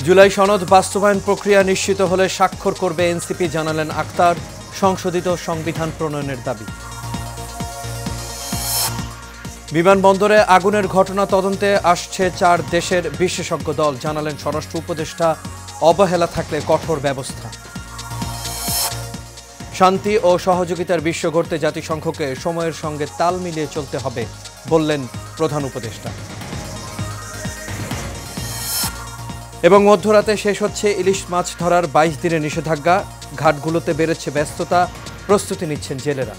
জুলাই সনদ বাস্তবায়ন প্রক্রিয়া নিশ্চিত হলে স্বাক্ষর করবে এনসিপি, জানালেন আক্তার। সংশোধিত সংবিধান প্রণয়নের দাবি। বিমানবন্দরে আগুনের ঘটনা তদন্তে আসছে 4 দেশের বিশেষজ্ঞ দল, জানালেন স্বরাষ্ট্র উপদেষ্টা। অবহেলা থাকলে কঠোর ব্যবস্থা। শান্তি ও সহযোগিতার বিশ্ব গড়তে জাতিসংঘকে সময়ের সঙ্গে তাল মিলিয়ে চলতে হবে, বললেন প্রধান উপদেষ্টা। এবং মধ্যরাতে শেষ হচ্ছে ইলিশ মাছ ধরার 22 দিনের নিষেধাজ্ঞা। ঘাটগুলোতে বেড়েছে ব্যস্ততা, প্রস্তুতি নিচ্ছেন জেলেরা।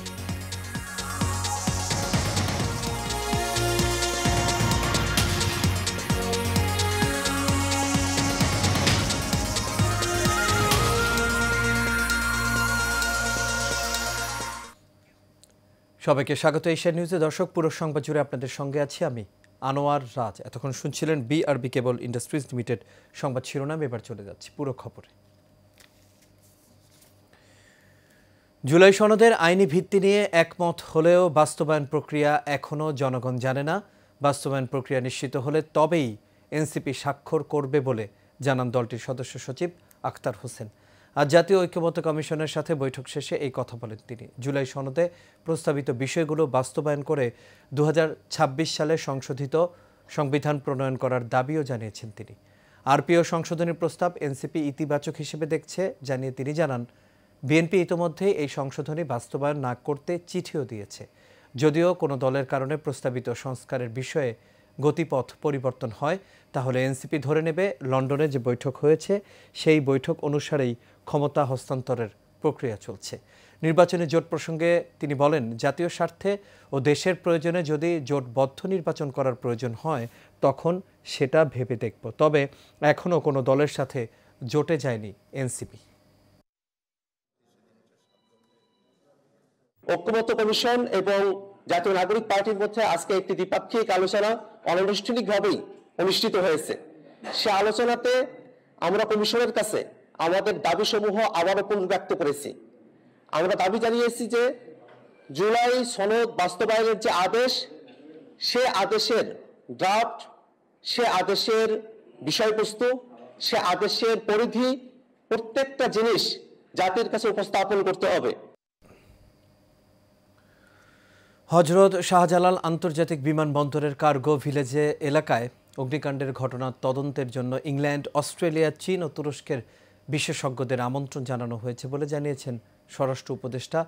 সবাইকে স্বাগত এশিয়া নিউজে। দর্শক, পুরো সংবাদ জুড়ে আপনাদের সঙ্গে আছি আমি আনোয়ার রাজ। এতক্ষণ শুনছিলেন বিআরবি কেবল ইন্ডাস্ট্রিজ লিমিটেড সংবাদ শিরোনাম। এবার চলে যাচ্ছি পুরো খবরে। জুলাই সনদের আইনি ভিত্তি নিয়ে একমত হলেও বাস্তবায়ন প্রক্রিয়া এখনও জনগণ জানে না। বাস্তবায়ন প্রক্রিয়া নিশ্চিত হলে তবেই এনসিপি স্বাক্ষর করবে বলে জানান দলটির সদস্য সচিব আখতার হোসেন। আজ জাতীয় ঐক্যমত্য কমিশনের সাথে বৈঠক শেষে এই কথা বলেন তিনি। জুলাই সনদে প্রস্তাবিত বিষয়গুলো বাস্তবায়ন করে 2026 সালে সংশোধিত সংবিধান প্রণয়ন করার দাবিও জানিয়েছেন তিনি। আরপিও সংশোধনী প্রস্তাব এনসিপি ইতিবাচক হিসেবে দেখছে জানিয়ে তিনি জানান, বিএনপি ইতোমধ্যে এই সংশোধনী বাস্তবায়ন না করতে চিঠিও দিয়েছে। যদিও কোনো দলের কারণে প্রস্তাবিত সংস্কারের বিষয়ে গতিপথ পরিবর্তন হয়, তাহলে এনসিপি ধরে নেবে লন্ডনে যে বৈঠক হয়েছে সেই বৈঠক অনুসারেই ক্ষমতা হস্তান্তরের প্রক্রিয়া চলছে। নির্বাচনী জোট প্রসঙ্গে তিনি বলেন, জাতীয় স্বার্থে ও দেশের প্রয়োজনে যদি জোটবদ্ধ নির্বাচন করার প্রয়োজন হয় তখন সেটা ভেবে দেখব, তবে এখনও কোনো দলের সাথে জোটে যায়নি এনসিপি। ঐক্যমত্য কমিশন এবং জাতীয় নাগরিক পার্টির মধ্যে আজকে একটি দ্বিপাক্ষিক আলোচনা অনানুষ্ঠানিকভাবেই অনুষ্ঠিত হয়েছে। সে আলোচনাতে আমরা কমিশনের কাছে আমাদের দাবিসমূহ আবারও পুনর্ব্যক্ত করেছি। আমরা দাবি জানিয়েছি যে জুলাই সনদ বাস্তবায়নের যে আদেশ, সে আদেশের ড্রাফট, সে আদেশের বিষয়বস্তু, সে আদেশের পরিধি, প্রত্যেকটা জিনিস জাতির কাছে উপস্থাপন করতে হবে। হযরত শাহজালাল আন্তর্জাতিক বিমানবন্দরের কার্গো ভিলেজে এলাকায় অগ্নিকাণ্ডের ঘটনার তদন্তের জন্য ইংল্যান্ড, অস্ট্রেলিয়া, চীন ও তুরস্কের বিশেষজ্ঞদের আমন্ত্রণ জানানো হয়েছে বলে জানিয়েছেন স্বরাষ্ট্র উপদেষ্টা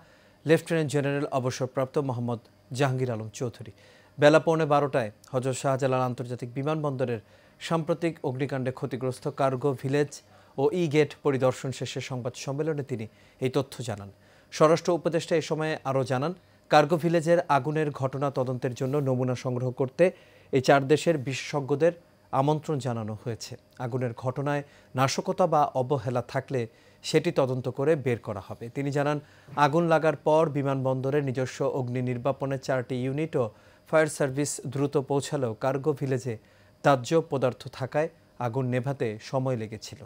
লেফটেন্যান্ট জেনারেল অবসরপ্রাপ্ত মোহাম্মদ জাহাঙ্গীর আলম চৌধুরী। বেলা 11:15টায় হযরত শাহজালাল আন্তর্জাতিক বিমানবন্দরের সাম্প্রতিক অগ্নিকাণ্ডে ক্ষতিগ্রস্ত কার্গো ভিলেজ ও ই গেট পরিদর্শন শেষে সংবাদ সম্মেলনে তিনি এই তথ্য জানান। স্বরাষ্ট্র উপদেষ্টা এ সময় আরও জানান, কার্গো ভিলেজের আগুনের ঘটনা তদন্তের জন্য নমুনা সংগ্রহ করতে এই 4 দেশের বিশেষজ্ঞদের আমন্ত্রণ জানানো হয়েছে। আগুনের ঘটনায় নাশকতা বা অবহেলা থাকলে সেটি তদন্ত করে বের করা হবে। তিনি জানান, আগুন লাগার পর বিমানবন্দরের নিজস্ব অগ্নি নির্বাপনের 4টি ইউনিট ও ফায়ার সার্ভিস দ্রুত পৌঁছালেও কার্গো ভিলেজে দাহ্য পদার্থ থাকায় আগুন নেভাতে সময় লেগেছিল।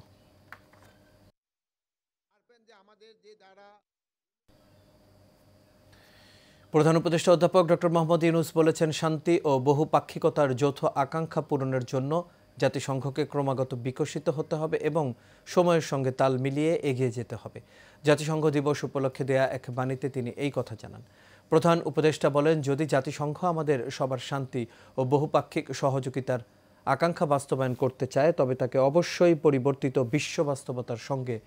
প্রধান উপদেষ্টা অধ্যাপক ডক্টর মোহাম্মদ ইউনূস বলেছেন, শান্তি ও বহুপাক্ষিকতার যৌথ আকাঙ্ক্ষা পূরণের জন্য জাতিসংঘকে ক্রমাগত বিকশিত হতে হবে এবং সময়ের সঙ্গে তাল মিলিয়ে এগিয়ে যেতে হবে। জাতিসংঘ দিবস উপলক্ষে দেয়া এক বাণীতে তিনি এই কথা জানান। প্রধান উপদেষ্টা বলেন, যদি জাতিসংঘ আমাদের সবার শান্তি ও বহুপাক্ষিক সহযোগিতার আকাঙ্ক্ষা বাস্তবায়ন করতে চায় তবে তাকে অবশ্যই পরিবর্তিত বিশ্ব বাস্তবতার সঙ্গে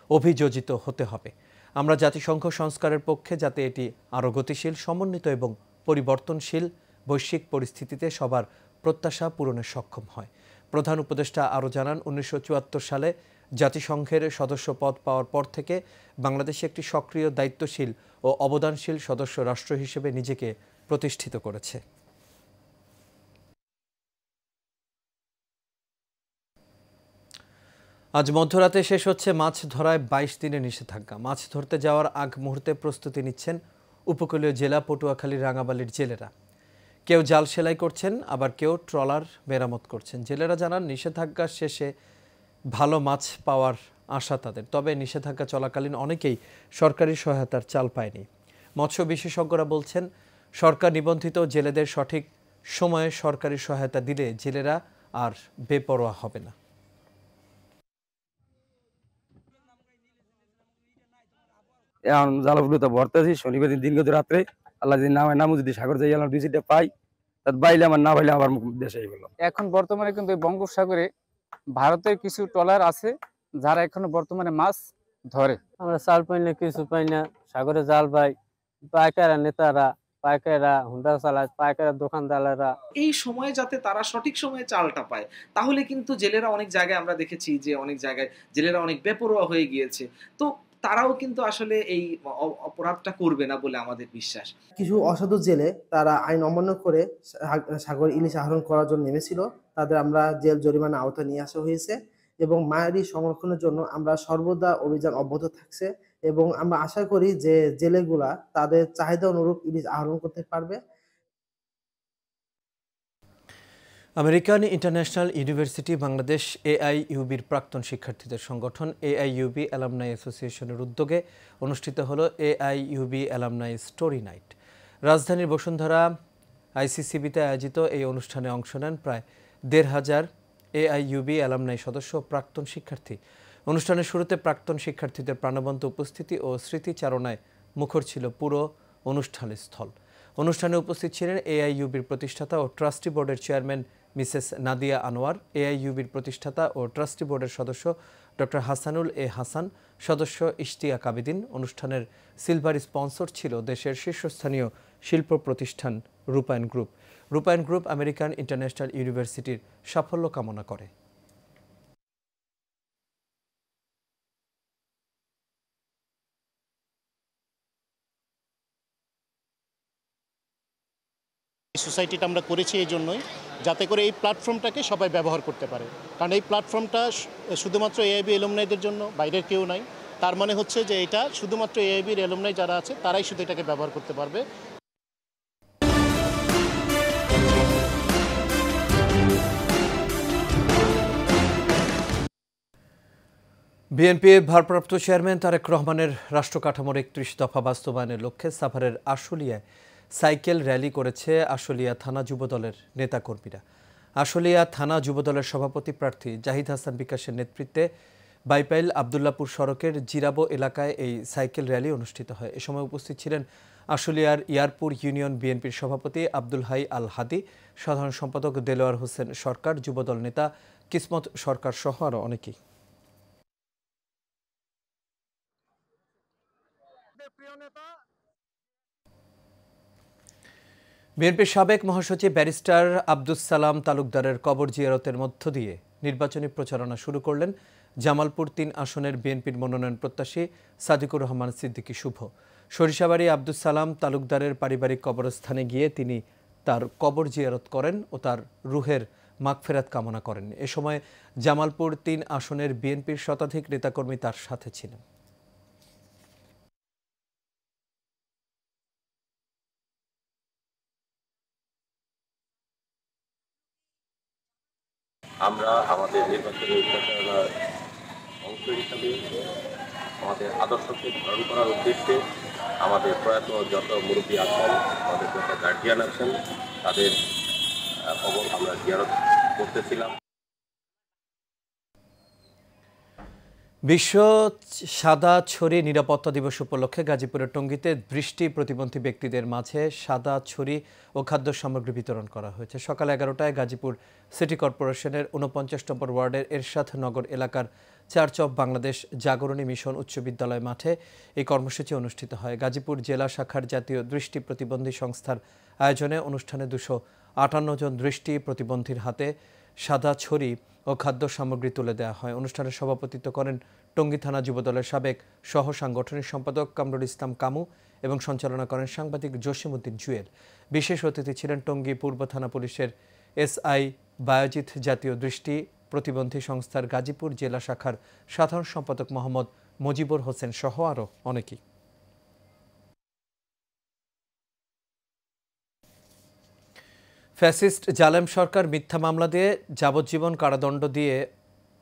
অভিযোজিত হতে হবে। আমরা জাতিসংঘ সংস্কারের পক্ষে, যাতে এটি আরও গতিশীল, সমন্বিত এবং পরিবর্তনশীল বৈশ্বিক পরিস্থিতিতে সবার প্রত্যাশা পূরণে সক্ষম হয়। প্রধান উপদেষ্টা আরও জানান, 1974 সালে জাতিসংঘের সদস্য পদ পাওয়ার পর থেকে বাংলাদেশ একটি সক্রিয়, দায়িত্বশীল ও অবদানশীল সদস্য রাষ্ট্র হিসেবে নিজেকে প্রতিষ্ঠিত করেছে। আজ মধ্যরাতে শেষ হচ্ছে মাছ ধরায় 22 দিনের নিষেধাজ্ঞা। মাছ ধরতে যাওয়ার আগ মুহূর্তে প্রস্তুতি নিচ্ছেন উপকূলীয় জেলা পটুয়াখালী, রাঙামাটির জেলেরা। কেউ জাল সেলাই করছেন, আবার কেউ ট্রলার মেরামত করছেন। জেলেরা জানান, নিষেধাজ্ঞা শেষে ভালো মাছ পাওয়ার আশা তাদের, তবে নিষেধাজ্ঞা চলাকালীন অনেকেই সরকারি সহায়তার চাল পায়নি। মৎস্য বিশেষজ্ঞরা বলছেন, সরকার নিবন্ধিত জেলেদের সঠিক সময়ে সরকারি সহায়তা দিলে জেলেরা আর বেপরোয়া হবে না। এখন জালাপুলতে ভরতেছি শনিবার দিন গত রাত্রে আল্লাহ যদি নামও যদি সাগর যাই আল্লাহ ডিসিটা পাই তার বাইলে আমার না পাইলে আবার দেশে গেল। এখন বর্তমানে কিন্তু বঙ্গোপসাগরে ভারতের কিছু ট্রলার আছে যারা এখনো বর্তমানে মাছ ধরে। আমরা চাল পাই না, কিছু পাই না, সাগরে জাল পাই, পাইকাররা নেতারা, পাইকাররা হুন্ডা চালায়, পাইকাররা দোকানদারেরা। এই সময়ে যাতে তারা সঠিক সময়ে চালটা পায়, তাহলে কিন্তু জেলেরা অনেক জায়গায় আমরা দেখেছি যে অনেক জায়গায় জেলেরা অনেক বেপরোয়া হয়ে গিয়েছে, তো তারাও কিন্তু আসলে এই অপরাধটা করবে না বলে আমাদের বিশ্বাস। কিছু অসাধু জেলে তারা আইন অমান্য করে সাগর ইলিশ আহরণ করার জন্য নেমেছিল, তাদের আমরা জেল জরিমানা আওতায় নিয়ে আসা হয়েছে এবং মায়ারি সংরক্ষণের জন্য আমরা সর্বদা অভিযান অব্যাহত থাকছে এবং আমরা আশা করি যে জেলেগুলা তাদের চাহিদা অনুরূপ ইলিশ আহরণ করতে পারবে। আমেরিকান ইন্টারন্যাশনাল ইউনিভার্সিটি বাংলাদেশ এআইইউবির প্রাক্তন শিক্ষার্থীদের সংগঠন এআইইউবি অ্যালামনাই অ্যাসোসিয়েশনের উদ্যোগে অনুষ্ঠিত হলো এআইইউবি অ্যালামনাই স্টোরি নাইট। রাজধানীর বসুন্ধরা আইসিসিবিতে আয়োজিত এই অনুষ্ঠানে অংশ নেন প্রায় ১৫০০ এআইইউবি অ্যালামনাই সদস্য ও প্রাক্তন শিক্ষার্থী। অনুষ্ঠানের শুরুতে প্রাক্তন শিক্ষার্থীদের প্রাণবন্ত উপস্থিতি ও স্মৃতিচারণায় মুখর ছিল পুরো অনুষ্ঠানের স্থল। অনুষ্ঠানে উপস্থিত ছিলেন এআইইউবির প্রতিষ্ঠাতা ও ট্রাস্টি বোর্ডের চেয়ারম্যান মিসেস নাদিয়া আনোয়ার, এআইইউবির প্রতিষ্ঠাতা ও ট্রাস্টি বোর্ডের সদস্য ডক্টর হাসানুল এ হাসান, সদস্য ইশতিয়াক আবেদিন। অনুষ্ঠানের সিলভার স্পন্সর ছিল দেশের শীর্ষস্থানীয় শিল্প প্রতিষ্ঠান রূপায়ণ গ্রুপ। রূপায়ণ গ্রুপ আমেরিকান ইন্টারন্যাশনাল ইউনিভার্সিটির সাফল্য কামনা করে। এই সোসাইটিটা আমরা করেছি এই জন্যই যাতে করে এই প্ল্যাটফর্মটাকে সবাই ব্যবহার করতে পারে, কারণ এই প্ল্যাটফর্মটা শুধুমাত্র এআইবি এলুমনাইদের জন্য, বাইরের কেউ নাই। তার মানে হচ্ছে যে এটা শুধুমাত্র এআইবির এলুমনাই যারা আছে তারাই শুধু এটাকে ব্যবহার করতে পারবে। বিএনপির ভারপ্রাপ্ত চেয়ারম্যান তারেক রহমানের রাষ্ট্র কাঠামোর ৩১ দফা বাস্তবায়নের লক্ষ্যে সাভারের আশুলিয়ায় সাইকেল র্যালি করেছে আশুলিয়া থানা যুবদলের নেতাকর্মীরা। আশুলিয়া থানা যুবদলের সভাপতি প্রার্থী জাহিদ হাসান বিকাশের নেতৃত্বে বাইপাইল আবদুল্লাপুর সড়কের জিরাবো এলাকায় এই সাইকেল র্যালি অনুষ্ঠিত হয়। এ সময় উপস্থিত ছিলেন আশুলিয়ার ইয়ারপুর ইউনিয়ন বিএনপির সভাপতি আব্দুল হাই আল হাদি, সাধারণ সম্পাদক দেলোয়ার হোসেন সরকার, যুবদল নেতা কিসমত সরকার সহ আরও অনেকেই। বিএনপির সাবেক মহাসচিব ব্যারিস্টার আব্দুস সালাম তালুকদারের কবর জিয়ারতের মধ্য দিয়ে নির্বাচনী প্রচারণা শুরু করলেন জামালপুর ৩ আসনের বিএনপির মনোনয়ন প্রত্যাশী সাদিকুর রহমান সিদ্দিকী শুভ। সরিষাবাড়ী আব্দুস সালাম তালুকদারের পারিবারিক কবরস্থানে গিয়ে তিনি তার কবর জিয়ারত করেন ও তার রুহের মাগফেরাত কামনা করেন। এ সময় জামালপুর ৩ আসনের বিএনপির শতাধিক নেতাকর্মী তার সাথে ছিলেন। আমরা আমাদের নির্বাচনী প্রচারণার অংশ হিসাবে আমাদের আদর্শকে ধারণ করার উদ্দেশ্যে আমাদের প্রয়াত যত মুরব্বী আছেন, আমাদের যত গার্জিয়ান আছেন, তাদের খবর আমরা জিয়ারত করতেছিলাম। বিশ্ব সাদা ছড়ি নিরাপত্তা দিবস উপলক্ষে গাজীপুরের টঙ্গীতে দৃষ্টি প্রতিবন্ধী ব্যক্তিদের মাঝে সাদা ছড়ি ও খাদ্য সামগ্রী বিতরণ করা হয়েছে। সকাল 11টায় গাজীপুর সিটি কর্পোরেশনের 49 নম্বর ওয়ার্ডের এরশাদ নগর এলাকার church of Bangladesh Jagrani mission উচ্চ বিদ্যালয় মাঠে এই কর্মসূচি অনুষ্ঠিত হয়। গাজীপুর জেলা শাখার জাতীয় দৃষ্টি প্রতিবন্ধী সংস্থার আয়োজনে অনুষ্ঠানে 258 জন দৃষ্টি প্রতিবন্ধীর হাতে সাদা ছড়ি ও খাদ্য সামগ্রী তুলে দেওয়া হয়। অনুষ্ঠানে সভাপতিত্ব করেন টঙ্গী থানা যুবদলের সাবেক সহ সাংগঠনিক সম্পাদক কামরুল ইসলাম কামু এবং সঞ্চালনা করেন সাংবাদিক জসিমউদ্দিন জুয়েল। বিশেষ অতিথি ছিলেন টঙ্গী পূর্ব থানা পুলিশের এসআই বায়োজিৎ, জাতীয় দৃষ্টি প্রতিবন্ধী সংস্থার গাজীপুর জেলা শাখার সাধারণ সম্পাদক মোহাম্মদ মুজিবুর হোসেন সহ আরও অনেকেই। ফ্যাসিস্ট জালেম সরকার মিথ্যা মামলা দিয়ে যাবজ্জীবন কারাদণ্ড দিয়ে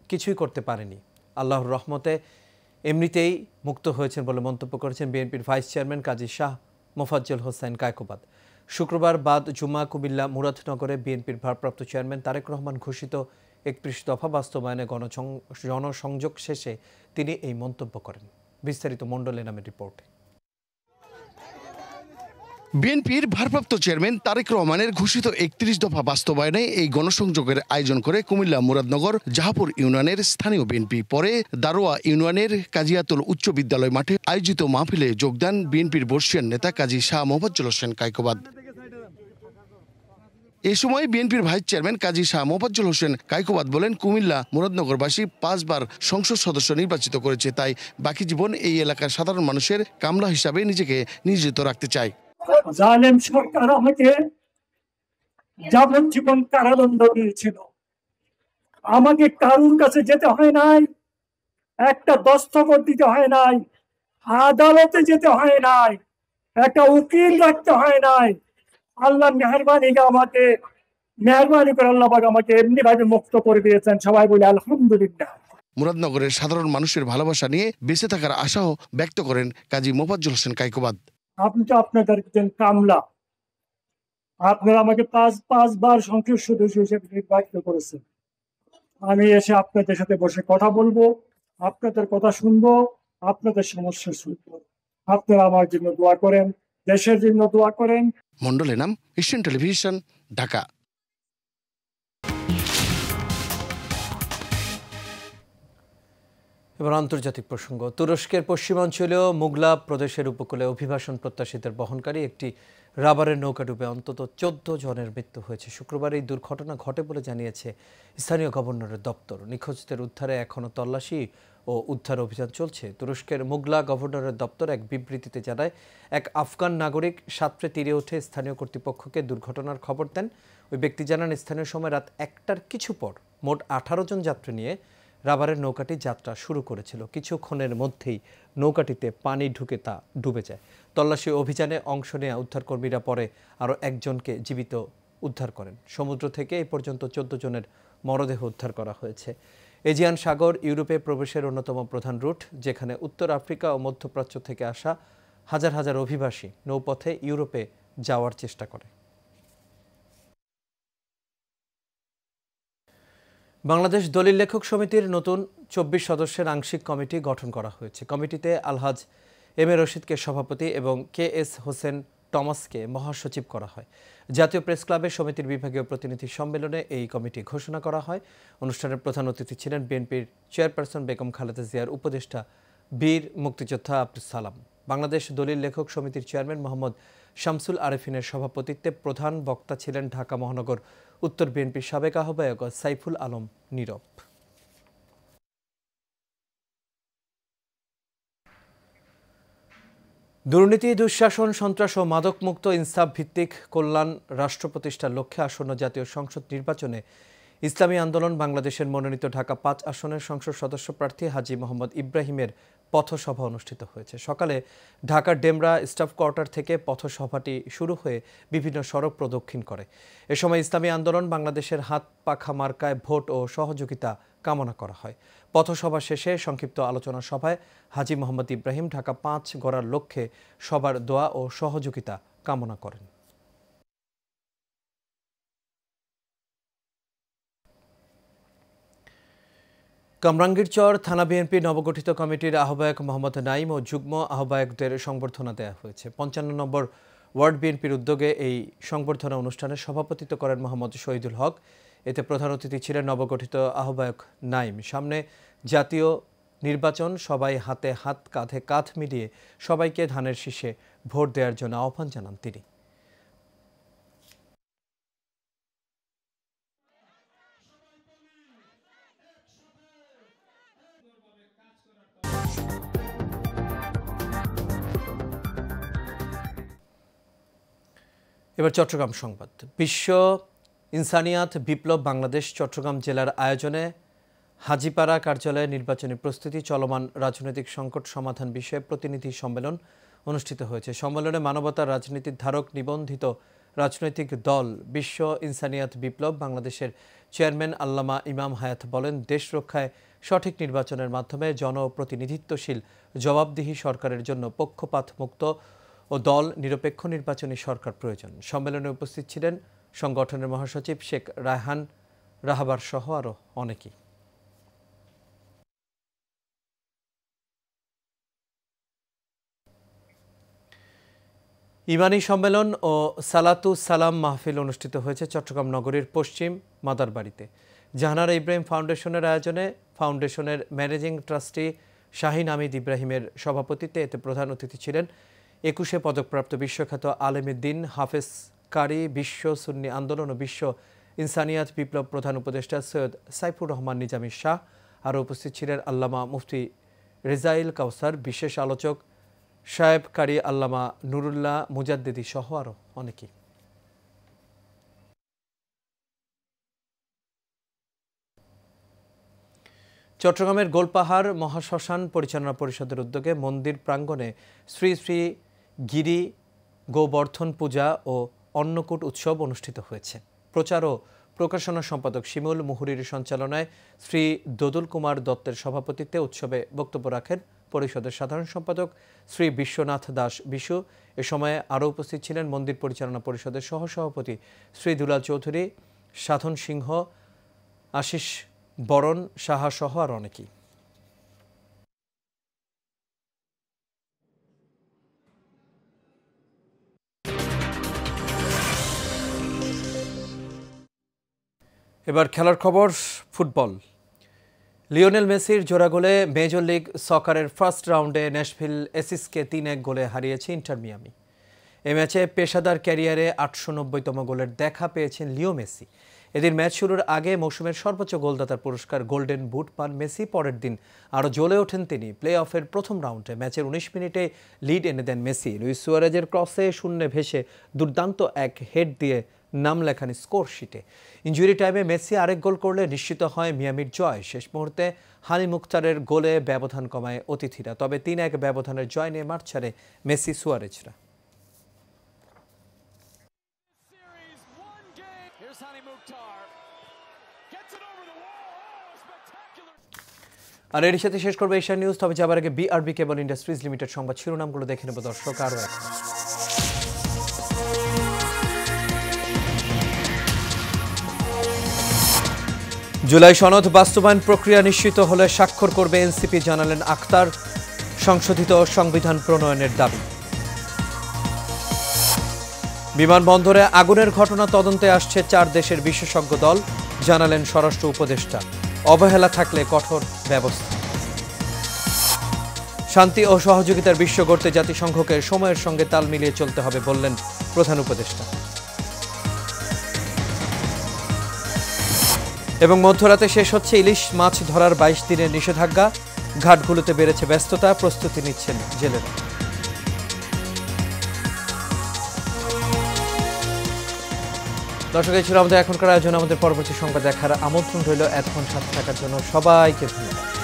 কিছুই করতে পারেনি। আল্লাহর রহমতে এমনিতেই মুক্ত হয়েছেন বলে মন্তব্য করেছেন বিএনপির ভাইস চেয়ারম্যান কাজী শাহ মোফাজ্জল হোসেন কায়কোবাদ। শুক্রবার বাদ জুমা কুমিল্লা মুরাদনগরে বিএনপির ভারপ্রাপ্ত চেয়ারম্যান তারেক রহমান ঘোষিত 31 দফা বাস্তবায়নে গণসংযোগ শেষে তিনি এই মন্তব্য করেন। বিস্তারিত মণ্ডলে নামের রিপোর্টে। বিএনপির ভারপ্রাপ্ত চেয়ারম্যান তারেক রহমানের ঘোষিত ৩১ দফা বাস্তবায়নে এই গণসংযোগের আয়োজন করে কুমিল্লা মুরাদনগর জাহাপুর ইউনিয়নের স্থানীয় বিএনপি। পরে দারোয়া ইউনিয়নের কাজিয়াতুল উচ্চ বিদ্যালয় মাঠে আয়োজিত মাহফিলে যোগ দেন বিএনপির বর্ষিয়ান নেতা কাজী শাহ মোফাজ্জল হোসেন কায়কোবাদ। এ সময় বিএনপির ভাইস চেয়ারম্যান কাজী শাহ মোফাজ্জল হোসেন কায়কোবাদ বলেন, কুমিল্লা মুরাদনগরবাসী 5 বার সংসদ সদস্য নির্বাচিত করেছে, তাই বাকি জীবন এই এলাকার সাধারণ মানুষের কামলা হিসাবে নিজেকে নিয়োজিত রাখতে চায়। জালেম সরকার আমাকে যাবজ্জীবন কারাদণ্ড দিয়েছিল, আমাকে কারুর কাছে যেতে হয় নাই, একটা দস্তখত দিতে হয় নাই, আদালতে যেতে হয় নাই, একটা উকিল রাখতে হয় নাই। আল্লাহ মেহরবানি করে আল্লাহ আমাকে এমনি ভাবে মুক্ত করে দিয়েছেন। সবাই বলে আলহামদুলিল্লাহ। মুরাদনগরের সাধারণ মানুষের ভালোবাসা নিয়ে বেঁচে থাকার আশাও ব্যক্ত করেন কাজী মোফাজ্জল হোসেন কায়কোবাদ। আপনি তো আপনাদের একজন কামলা, আপনারা আমাকে পাঁচ বার সংসদ সদস্য হিসেবে নির্বাচিত করেছেন। আমি এসে আপনাদের সাথে বসে কথা বলবো, আপনাদের কথা শুনবো, আপনাদের সমস্যা শুনবো। আপনারা আমার জন্য দোয়া করেন, দেশের জন্য দোয়া করেন। মণ্ডলে নাম, এশিয়ান টেলিভিশন, ঢাকা। এবার আন্তর্জাতিক প্রসঙ্গ। তুরস্কের পশ্চিমাঞ্চলীয় মুগলা প্রদেশের উপকূলে অভিবাসন প্রত্যাশীদের বহনকারী একটি রাবারের নৌকা ডুবে অন্তত 14 জনের মৃত্যু হয়েছে। শুক্রবার এই দুর্ঘটনা ঘটে বলে জানিয়েছে স্থানীয় গভর্নরের দপ্তর। নিখোঁজদের উদ্ধারে এখনও তল্লাশি ও উদ্ধার অভিযান চলছে। তুরস্কের মুগলা গভর্নরের দপ্তর এক বিবৃতিতে জানায়, এক আফগান নাগরিক সাঁতরে তীরে উঠে স্থানীয় কর্তৃপক্ষকে দুর্ঘটনার খবর দেন। ওই ব্যক্তি জানান, স্থানীয় সময় রাত 1টার কিছু পর মোট 18 জন যাত্রী নিয়ে রাবারের নৌকাটি যাত্রা শুরু করেছিল। কিছুক্ষণের মধ্যেই নৌকাটিতে পানি ঢুকে তা ডুবে যায়। তল্লাশি অভিযানে অংশ নেওয়া উদ্ধারকর্মীরা পরে আরও একজনকে জীবিত উদ্ধার করেন। সমুদ্র থেকে এ পর্যন্ত 14 জনের মরদেহ উদ্ধার করা হয়েছে। এজিয়ান সাগর ইউরোপে প্রবেশের অন্যতম প্রধান রুট, যেখানে উত্তর আফ্রিকা ও মধ্যপ্রাচ্য থেকে আসা হাজার হাজার অভিবাসী নৌপথে ইউরোপে যাওয়ার চেষ্টা করে। বাংলাদেশ দলিল লেখক সমিতির নতুন 24 সদস্যের আংশিক কমিটি গঠন করা হয়েছে। কমিটিতে আলহাজ এম এ রশিদকে সভাপতি এবং কে এস হোসেন টমাসকে মহাসচিব করা হয়। জাতীয় প্রেস ক্লাবে সমিতির বিভাগীয় প্রতিনিধি সম্মেলনে এই কমিটি ঘোষণা করা হয়। অনুষ্ঠানের প্রধান অতিথি ছিলেন বিএনপির চেয়ারপারসন বেগম খালেদা জিয়ার উপদেষ্টা বীর মুক্তিযোদ্ধা আব্দুস সালাম। বাংলাদেশ দলিল লেখক সমিতির চেয়ারম্যান মোহাম্মদ শামসুল আরেফিনের সভাপতিত্বে প্রধান বক্তা ছিলেন ঢাকা মহানগর উত্তর বিএনপির সাবেক আহ্বায়ক সাইফুল আলম নীরব। দুর্নীতি, দুঃশাসন, সন্ত্রাস ও মাদকমুক্ত ইনসাফ ভিত্তিক কল্যাণ রাষ্ট্র প্রতিষ্ঠার লক্ষ্যে আসন্ন জাতীয় সংসদ নির্বাচনে ইসলামী আন্দোলন বাংলাদেশের মনোনীত ঢাকা 5 আসনের সংসদ সদস্য প্রার্থী হাজী মোহাম্মদ ইব্রাহিমের পথসভা অনুষ্ঠিত হয়েছে। সকালে ঢাকার ডেমরা স্টাফ কোয়ার্টার থেকে পথসভাটি শুরু হয়ে বিভিন্ন সড়ক প্রদক্ষিণ করে। এ সময় ইসলামী আন্দোলন বাংলাদেশের হাত পাখা মার্কায় ভোট ও সহযোগিতা কামনা করা হয়। পথসভা শেষে সংক্ষিপ্ত আলোচনা সভায় হাজী মোহাম্মদ ইব্রাহিম ঢাকা 5 গড়ার লক্ষ্যে সবার দোয়া ও সহযোগিতা কামনা করেন। কামরাঙ্গীরচর থানা বিএনপি নবগঠিত কমিটির আহ্বায়ক মোহাম্মদ নাইম ও যুগ্ম আহ্বায়কদের সংবর্ধনা দেওয়া হয়েছে। 55 নম্বর ওয়ার্ড বিএনপির উদ্যোগে এই সংবর্ধনা অনুষ্ঠানে সভাপতিত্ব করেন মোহাম্মদ শহীদুল হক। এতে প্রধান অতিথি ছিলেন নবগঠিত আহ্বায়ক নাইম। সামনে জাতীয় নির্বাচন, সবাই হাতে হাত কাঁধে কাঁধ মিলিয়ে সবাইকে ধানের শীষে ভোট দেওয়ার জন্য আহ্বান জানান তিনি। এবার চট্টগ্রাম সংবাদ। বিশ্ব ইনসানিয়াত বিপ্লব বাংলাদেশ চট্টগ্রাম জেলার আয়োজনে হাজীপাড়া কার্যালয়ে নির্বাচনী প্রস্তুতি, চলমান রাজনৈতিক সংকট সমাধান বিষয়ে প্রতিনিধি সম্মেলন অনুষ্ঠিত হয়েছে। সম্মেলনে মানবতার রাজনীতির ধারক নিবন্ধিত রাজনৈতিক দল বিশ্ব ইনসানিয়াত বিপ্লব বাংলাদেশের চেয়ারম্যান আল্লামা ইমাম হায়াত বলেন, দেশ রক্ষায় সঠিক নির্বাচনের মাধ্যমে জনপ্রতিনিধিত্বশীল জবাবদিহি সরকারের জন্য পক্ষপাত মুক্ত ও দল নিরপেক্ষ নির্বাচনী সরকার প্রয়োজন। সম্মেলনে উপস্থিত ছিলেন সংগঠনের মহাসচিব শেখ রায়হান রাহাবার সহ আরও অনেকেই। ইমানি সম্মেলন ও সালাতু সালাম মাহফিল অনুষ্ঠিত হয়েছে চট্টগ্রাম নগরীর পশ্চিম মাদারবাড়িতে। জাহানারা ইব্রাহিম ফাউন্ডেশনের আয়োজনে ফাউন্ডেশনের ম্যানেজিং ট্রাস্টি শাহিন আমিদ ইব্রাহিমের সভাপতিত্বে এতে প্রধান অতিথি ছিলেন 21 পদকপ্রাপ্ত বিশ্বখ্যাত আলেমুদ্দিন হাফেজ কারি, বিশ্ব সুন্নি আন্দোলন ও বিশ্ব ইনসানিয়াত বিপ্লব প্রধান উপদেষ্টা সৈয়দ সাইফুর রহমান নিজামী শাহ। আরও উপস্থিত ছিলেন আল্লামা মুফতি রেজাইল কাউসার, বিশেষ আলোচক সাহেব কারি আল্লামা নুরুল্লাহ মুজাদ্দিদি সহ আরও অনেকেই। চট্টগ্রামের গোলপাহাড় মহাশ্মশান পরিচালনা পরিষদের উদ্যোগে মন্দির প্রাঙ্গণে শ্রী শ্রী গিরি গোবর্ধন পূজা ও অন্নকূট উৎসব অনুষ্ঠিত হয়েছে। প্রচার ও প্রকাশনা সম্পাদক শিমুল মুহুরীর সঞ্চালনায় শ্রী দোদুল কুমার দত্তের সভাপতিত্বে উৎসবে বক্তব্য রাখেন পরিষদের সাধারণ সম্পাদক শ্রী বিশ্বনাথ দাস বিশু। এ সময়ে আরও উপস্থিত ছিলেন মন্দির পরিচালনা পরিষদের সহসভাপতি শ্রী দুলাল চৌধুরী, সাধন সিংহ, আশিস বরণ সাহা সহ আর অনেকেই। এবার খেলার খবর। ফুটবল। লিওনেল মেসির জোড়া গোলে মেজর লিগ সকারের ফার্স্ট রাউন্ডে ন্যাশভিল এসিসকে 3-1 গোলে হারিয়েছে ইন্টার মিয়ামি। এ ম্যাচে পেশাদার ক্যারিয়ারে 890তম গোলের দেখা পেয়েছেন লিও মেসি। এদিন ম্যাচ শুরুর আগে মৌসুমের সর্বোচ্চ গোলদাতার পুরস্কার গোল্ডেন বুট পান মেসি। পরের দিন আরও জ্বলে ওঠেন তিনি। প্লে অফের প্রথম রাউন্ডে ম্যাচের 19 মিনিটে লিড এনে দেন মেসি। লুইস সুয়ারেজের ক্রসে শূন্যে ভেসে দুর্দান্ত এক হেড দিয়ে নাম লেখান স্কোর শিটে। ইনজুরি টাইমে মেসি আরেক গোল করলে নিশ্চিত হয় মিয়ামির জয়। শেষ মুহূর্তে হানি মুখতারের গোলে ব্যবধান কমায় অতিথিরা। তবে 3-1 ব্যবধানের জয় নিয়ে মাঠ ছাড়ে মেসি সুয়ারেজরা। আর এর সাথে শেষ করবে এশিয়া নিউজ। তবে যাবার আগে বিআরবি কেবল ইন্ডাস্ট্রিজ লিমিটেড সংবাদ শিরোনামগুলো দেখে নেব দর্শক। আরও এক জুলাই সনদ বাস্তবায়ন প্রক্রিয়া নিশ্চিত হলে স্বাক্ষর করবে এনসিপি, জানালেন আখতার। সংশোধিত সংবিধান প্রণয়নের দাবি। বিমানবন্দরে আগুনের ঘটনা তদন্তে আসছে 4 দেশের বিশেষজ্ঞ দল, জানালেন স্বরাষ্ট্র উপদেষ্টা। অবহেলা থাকলে কঠোর ব্যবস্থা। শান্তি ও সহযোগিতার বিশ্ব গড়তে জাতিসংঘকে সময়ের সঙ্গে তাল মিলিয়ে চলতে হবে, বললেন প্রধান উপদেষ্টা। এবং মধ্যরাতে শেষ হচ্ছে ইলিশ মাছ ধরার 22 দিনের নিষেধাজ্ঞা। ঘাটগুলোতে বেড়েছে ব্যস্ততা, প্রস্তুতি নিচ্ছেন জেলেরা। দর্শক, এই ছিল আমাদের এখনকার আয়োজন। আমাদের পরবর্তী সংবাদ দেখার আমন্ত্রণ রইল। এতক্ষণ সাথে থাকার জন্য সবাইকে ধন্যবাদ।